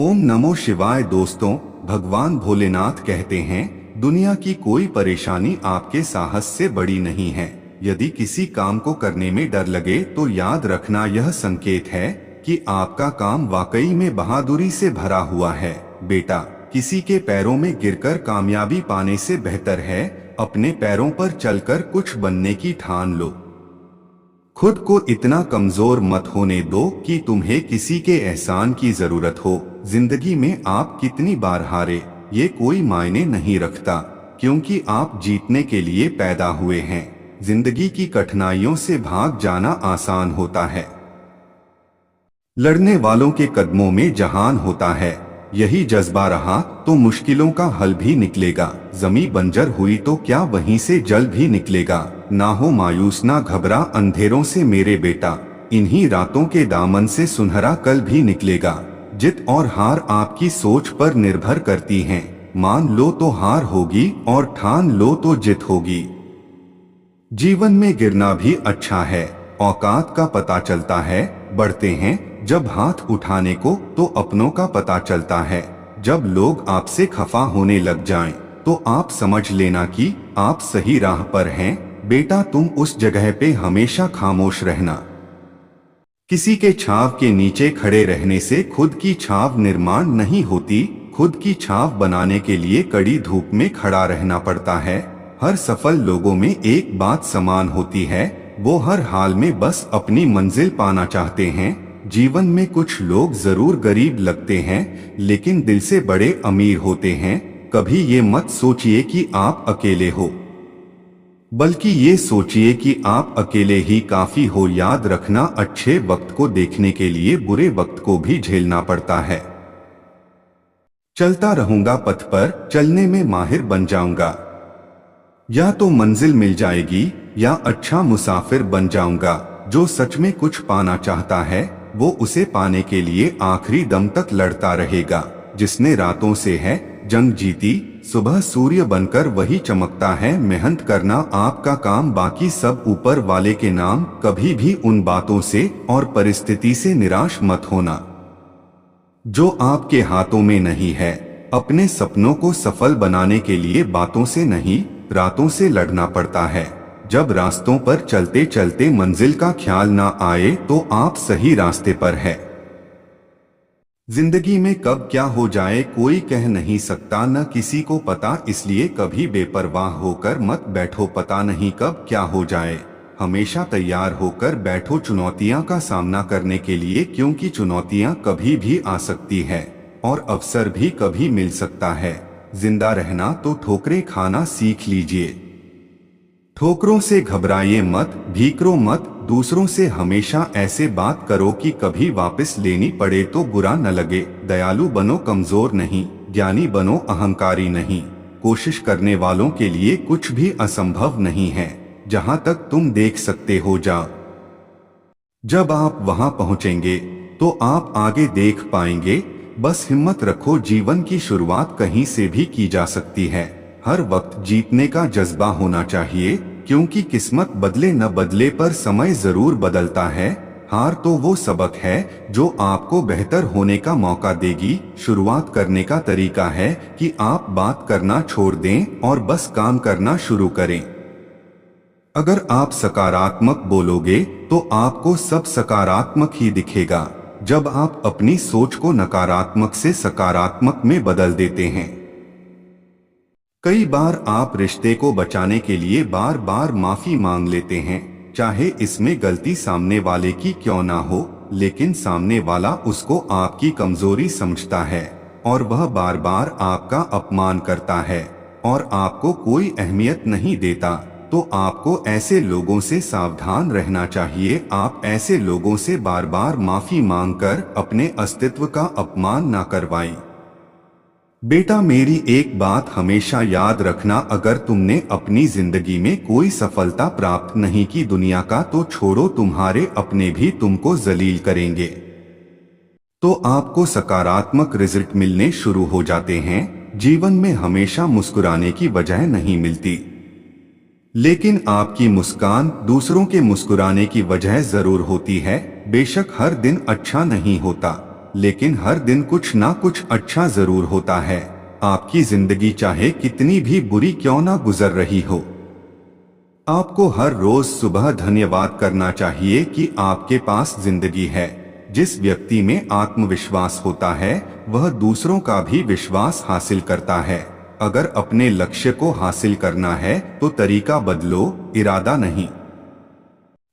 ओम नमो शिवाय। दोस्तों, भगवान भोलेनाथ कहते हैं, दुनिया की कोई परेशानी आपके साहस से बड़ी नहीं है। यदि किसी काम को करने में डर लगे तो याद रखना, यह संकेत है कि आपका काम वाकई में बहादुरी से भरा हुआ है। बेटा, किसी के पैरों में गिरकर कामयाबी पाने से बेहतर है अपने पैरों पर चलकर कुछ बनने की ठान लो। खुद को इतना कमजोर मत होने दो कि तुम्हें किसी के एहसान की जरूरत हो। जिंदगी में आप कितनी बार हारे, ये कोई मायने नहीं रखता, क्योंकि आप जीतने के लिए पैदा हुए हैं। जिंदगी की कठिनाइयों से भाग जाना आसान होता है, लड़ने वालों के कदमों में जहान होता है। यही जज्बा रहा तो मुश्किलों का हल भी निकलेगा। जमी बंजर हुई तो क्या वहीं से जल भी निकलेगा। ना हो मायूस, ना घबरा अंधेरों से मेरे बेटा, इन्हीं रातों के दामन से सुनहरा कल भी निकलेगा। जित और हार आपकी सोच पर निर्भर करती हैं। मान लो तो हार होगी और ठान लो तो जित होगी। जीवन में गिरना भी अच्छा है, औकात का पता चलता है। बढ़ते हैं जब हाथ उठाने को तो अपनों का पता चलता है। जब लोग आपसे खफा होने लग जाएं, तो आप समझ लेना कि आप सही राह पर हैं। बेटा, तुम उस जगह पे हमेशा खामोश रहना। किसी के छाव के नीचे खड़े रहने से खुद की छाव निर्माण नहीं होती। खुद की छाव बनाने के लिए कड़ी धूप में खड़ा रहना पड़ता है। हर सफल लोगों में एक बात समान होती है, वो हर हाल में बस अपनी मंजिल पाना चाहते हैं। जीवन में कुछ लोग जरूर गरीब लगते हैं, लेकिन दिल से बड़े अमीर होते हैं। कभी ये मत सोचिए कि आप अकेले हो, बल्कि ये सोचिए कि आप अकेले ही काफी हो। याद रखना, अच्छे वक्त को देखने के लिए बुरे वक्त को भी झेलना पड़ता है। चलता रहूंगा पथ पर, चलने में माहिर बन जाऊंगा। या तो मंजिल मिल जाएगी या अच्छा मुसाफिर बन जाऊंगा। जो सच में कुछ पाना चाहता है, वो उसे पाने के लिए आखिरी दम तक लड़ता रहेगा। जिसने रातों से है जंग जीती, सुबह सूर्य बनकर वही चमकता है। मेहनत करना आपका काम, बाकी सब ऊपर वाले के नाम। कभी भी उन बातों से और परिस्थिति से निराश मत होना जो आपके हाथों में नहीं है। अपने सपनों को सफल बनाने के लिए बातों से नहीं, रातों से लड़ना पड़ता है। जब रास्तों पर चलते चलते मंजिल का ख्याल ना आए, तो आप सही रास्ते पर है। जिंदगी में कब क्या हो जाए कोई कह नहीं सकता, न किसी को पता, इसलिए कभी बेपरवाह होकर मत बैठो। पता नहीं कब क्या हो जाए, हमेशा तैयार होकर बैठो चुनौतियां का सामना करने के लिए, क्योंकि चुनौतियां कभी भी आ सकती है और अवसर भी कभी मिल सकता है। जिंदा रहना तो ठोकरें खाना सीख लीजिए। ठोकरों से घबराइए मत, भीकरो मत। दूसरों से हमेशा ऐसे बात करो कि कभी वापस लेनी पड़े तो बुरा न लगे। दयालु बनो, कमजोर नहीं। ज्ञानी बनो, अहंकारी नहीं। कोशिश करने वालों के लिए कुछ भी असंभव नहीं है। जहां तक तुम देख सकते हो जाओ। जब आप वहां पहुंचेंगे तो आप आगे देख पाएंगे। बस हिम्मत रखो, जीवन की शुरुआत कहीं से भी की जा सकती है। हर वक्त जीतने का जज्बा होना चाहिए, क्योंकि किस्मत बदले न बदले पर समय जरूर बदलता है। हार तो वो सबक है जो आपको बेहतर होने का मौका देगी। शुरुआत करने का तरीका है कि आप बात करना छोड़ दें और बस काम करना शुरू करें। अगर आप सकारात्मक बोलोगे तो आपको सब सकारात्मक ही दिखेगा। जब आप अपनी सोच को नकारात्मक से सकारात्मक में बदल देते हैं। कई बार आप रिश्ते को बचाने के लिए बार बार माफी मांग लेते हैं, चाहे इसमें गलती सामने वाले की क्यों ना हो, लेकिन सामने वाला उसको आपकी कमजोरी समझता है और वह बार बार आपका अपमान करता है और आपको कोई अहमियत नहीं देता। तो आपको ऐसे लोगों से सावधान रहना चाहिए। आप ऐसे लोगों से बार बार माफी मांगकर अपने अस्तित्व का अपमान ना करवाएं। बेटा, मेरी एक बात हमेशा याद रखना, अगर तुमने अपनी जिंदगी में कोई सफलता प्राप्त नहीं की दुनिया का तो छोड़ो, तुम्हारे अपने भी तुमको जलील करेंगे। तो आपको सकारात्मक रिजल्ट मिलने शुरू हो जाते हैं। जीवन में हमेशा मुस्कुराने की वजह नहीं मिलती, लेकिन आपकी मुस्कान दूसरों के मुस्कुराने की वजह जरूर होती है। बेशक हर दिन अच्छा नहीं होता, लेकिन हर दिन कुछ ना कुछ अच्छा जरूर होता है। आपकी जिंदगी चाहे कितनी भी बुरी क्यों ना गुजर रही हो, आपको हर रोज सुबह धन्यवाद करना चाहिए कि आपके पास जिंदगी है। जिस व्यक्ति में आत्मविश्वास होता है वह दूसरों का भी विश्वास हासिल करता है। अगर अपने लक्ष्य को हासिल करना है तो तरीका बदलो, इरादा नहीं।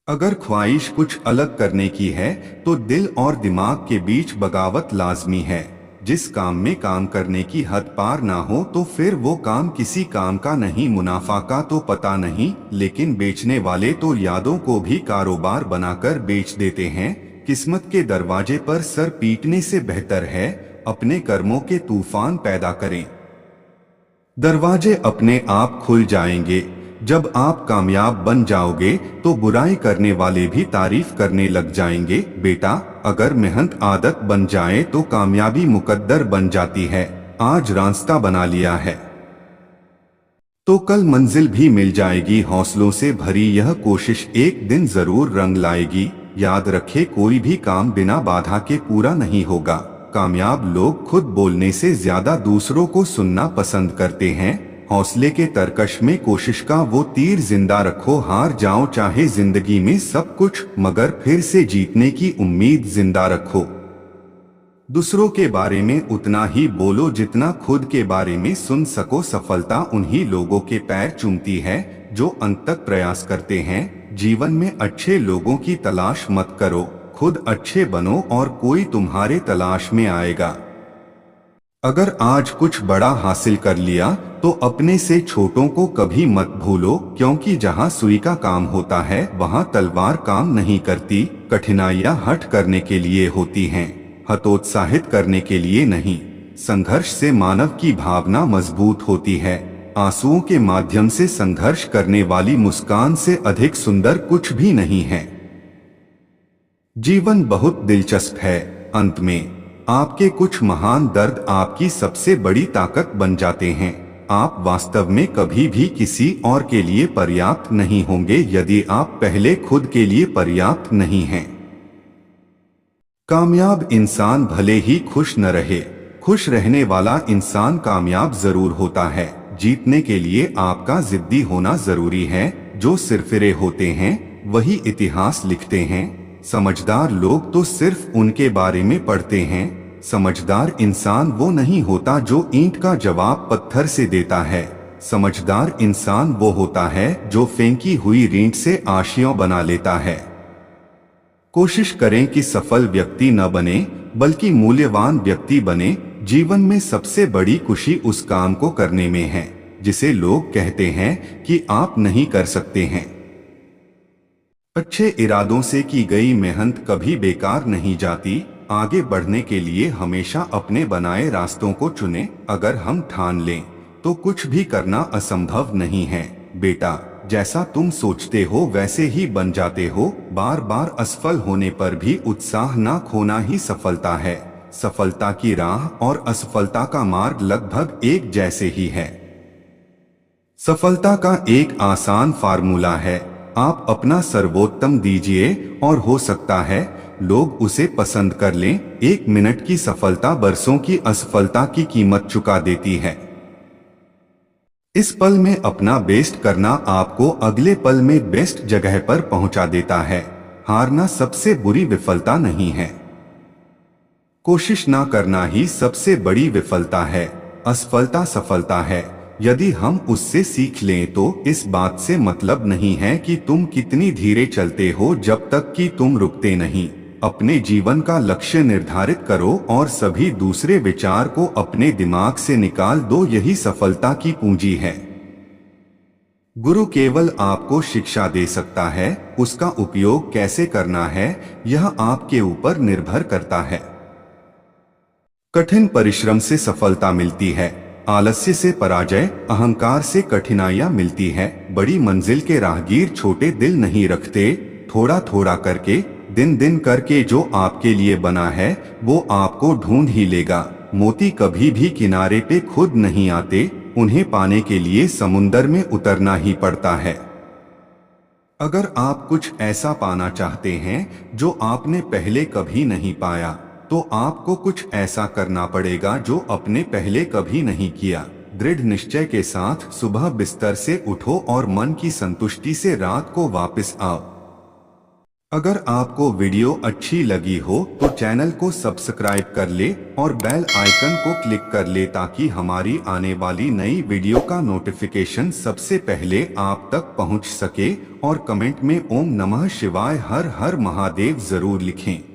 अगर ख्वाहिश कुछ अलग करने की है तो दिल और दिमाग के बीच बगावत लाजमी है। जिस काम में काम करने की हद पार ना हो तो फिर वो काम किसी काम का नहीं। मुनाफा का तो पता नहीं, लेकिन बेचने वाले तो यादों को भी कारोबार बनाकर बेच देते हैं। किस्मत के दरवाजे पर सर पीटने से बेहतर है अपने कर्मों के तूफान पैदा करें। दरवाजे अपने आप खुल जाएंगे। जब आप कामयाब बन जाओगे तो बुराई करने वाले भी तारीफ करने लग जाएंगे। बेटा, अगर मेहनत आदत बन जाए तो कामयाबी मुकद्दर बन जाती है। आज रास्ता बना लिया है तो कल मंजिल भी मिल जाएगी। हौसलों से भरी यह कोशिश एक दिन जरूर रंग लाएगी। याद रखे, कोई भी काम बिना बाधा के पूरा नहीं होगा। कामयाब लोग खुद बोलने से ज्यादा दूसरों को सुनना पसंद करते हैं। हौसले के तरकश में कोशिश का वो तीर जिंदा रखो। हार जाओ चाहे जिंदगी में सब कुछ, मगर फिर से जीतने की उम्मीद जिंदा रखो। दूसरों के बारे में उतना ही बोलो जितना खुद के बारे में सुन सको। सफलता उन्हीं लोगों के पैर चूमती है जो अंत तक प्रयास करते हैं। जीवन में अच्छे लोगों की तलाश मत करो, खुद अच्छे बनो और कोई तुम्हारे तलाश में आएगा। अगर आज कुछ बड़ा हासिल कर लिया तो अपने से छोटों को कभी मत भूलो, क्योंकि जहां सुई का काम होता है वहां तलवार काम नहीं करती। कठिनाइयां हठ करने के लिए होती हैं, हतोत्साहित करने के लिए नहीं। संघर्ष से मानव की भावना मजबूत होती है। आंसुओं के माध्यम से संघर्ष करने वाली मुस्कान से अधिक सुंदर कुछ भी नहीं है। जीवन बहुत दिलचस्प है। अंत में आपके कुछ महान दर्द आपकी सबसे बड़ी ताकत बन जाते हैं। आप वास्तव में कभी भी किसी और के लिए पर्याप्त नहीं होंगे यदि आप पहले खुद के लिए पर्याप्त नहीं हैं। कामयाब इंसान भले ही खुश न रहे, खुश रहने वाला इंसान कामयाब जरूर होता है। जीतने के लिए आपका जिद्दी होना जरूरी है। जो सिरफिरे होते हैं वही इतिहास लिखते हैं। समझदार लोग तो सिर्फ उनके बारे में पढ़ते हैं। समझदार इंसान वो नहीं होता जो ईंट का जवाब पत्थर से देता है। समझदार इंसान वो होता है जो फेंकी हुई ईंट से आशियां बना लेता है। कोशिश करें कि सफल व्यक्ति न बने बल्कि मूल्यवान व्यक्ति बने। जीवन में सबसे बड़ी खुशी उस काम को करने में है जिसे लोग कहते हैं कि आप नहीं कर सकते हैं। अच्छे इरादों से की गई मेहनत कभी बेकार नहीं जाती। आगे बढ़ने के लिए हमेशा अपने बनाए रास्तों को चुनें। अगर हम ठान लें तो कुछ भी करना असंभव नहीं है। बेटा, जैसा तुम सोचते हो वैसे ही बन जाते हो। बार बार असफल होने पर भी उत्साह ना खोना ही सफलता है। सफलता की राह और असफलता का मार्ग लगभग एक जैसे ही है। सफलता का एक आसान फार्मूला है, आप अपना सर्वोत्तम दीजिए और हो सकता है लोग उसे पसंद कर लें। 1 मिनट की सफलता बरसों की असफलता की कीमत चुका देती है। इस पल में अपना बेस्ट करना आपको अगले पल में बेस्ट जगह पर पहुंचा देता है। हारना सबसे बुरी विफलता नहीं है, कोशिश ना करना ही सबसे बड़ी विफलता है। असफलता सफलता है यदि हम उससे सीख लें। तो इस बात से मतलब नहीं है कि तुम कितनी धीरे चलते हो जब तक कि तुम रुकते नहीं। अपने जीवन का लक्ष्य निर्धारित करो और सभी दूसरे विचार को अपने दिमाग से निकाल दो। यही सफलता की पूंजी है। गुरु केवल आपको शिक्षा दे सकता है, उसका उपयोग कैसे करना है यह आपके ऊपर निर्भर करता है। कठिन परिश्रम से सफलता मिलती है, आलस्य से पराजय, अहंकार से कठिनाइयां मिलती है। बड़ी मंजिल के राहगीर छोटे दिल नहीं रखते। थोड़ा थोड़ा करके, दिन दिन करके जो आपके लिए बना है वो आपको ढूंढ ही लेगा। मोती कभी भी किनारे पे खुद नहीं आते, उन्हें पाने के लिए समुंदर में उतरना ही पड़ता है। अगर आप कुछ ऐसा पाना चाहते हैं जो आपने पहले कभी नहीं पाया तो आपको कुछ ऐसा करना पड़ेगा जो आपने पहले कभी नहीं किया। दृढ़ निश्चय के साथ सुबह बिस्तर से उठो और मन की संतुष्टि से रात को वापस आओ। अगर आपको वीडियो अच्छी लगी हो तो चैनल को सब्सक्राइब कर ले और बेल आइकन को क्लिक कर ले ताकि हमारी आने वाली नई वीडियो का नोटिफिकेशन सबसे पहले आप तक पहुंच सके। और कमेंट में ओम नमः शिवाय हर हर महादेव जरूर लिखें।